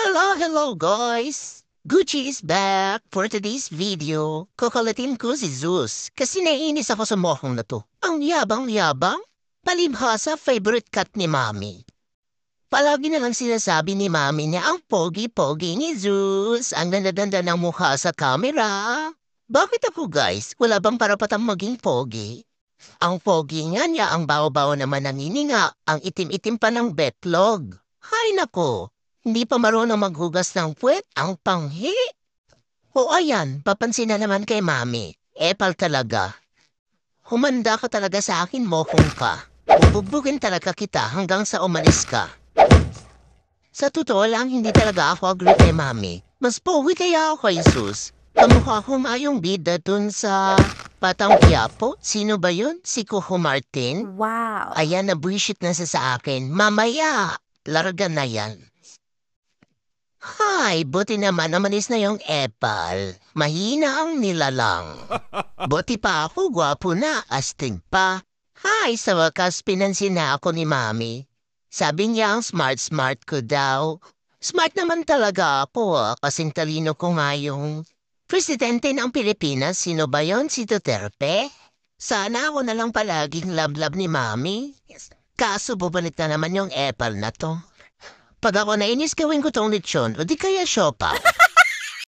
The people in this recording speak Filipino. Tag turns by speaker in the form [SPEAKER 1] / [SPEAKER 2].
[SPEAKER 1] Hello guys! Gucci is back for today's video. Kukulatin ko si Zeus kasi naiinis ako sa mohong na to. Ang yabang-yabang, palibhasa favorite cut ni Mami. Palagi na lang sinasabi ni Mami niya ang pogi-pogi ni Zeus, ang ganda-ganda ng mukha sa camera. Bakit ako guys? Wala bang parapatang maging pogi? Ang pogi nga niya, ang baho-baho naman ng hininga, ang itim-itim pa ng betlog. Hay nako! Hindi pa marunong maghugas ng puwet, ang panghi. O ayan, papansin na naman kay Mami. Epal talaga. Humanda ka talaga sa akin, mokong ka. Bubugin talaga kita hanggang sa umalis ka. Sa totoo lang, hindi talaga ako agree kay Mami. Mas pogi kaya ako kay Sus. Kamukha ko nga yung bida dun sa Patang Quiapo. Sino ba yun? Si Coco Martin?
[SPEAKER 2] Wow.
[SPEAKER 1] Ayan, nabwisit na sa akin. Mamaya, larga na yan. Hay, buti naman namanis na yung epal. Mahina ang nilalang. Buti pa ako, gwapo na, astig pa. Hay, sa wakas pinansin na ako ni Mami. Sabi niya ang smart-smart ko daw. Smart naman talaga ako kasing talino ko nga yung presidente ng Pilipinas. Sino ba yon? Si Duterte? Sana ako na lang palaging love-love ni Mami. Kaso bubalik na naman yung epal na to. Pag ako nainis, gawin ko tong lechon o di kaya siopa.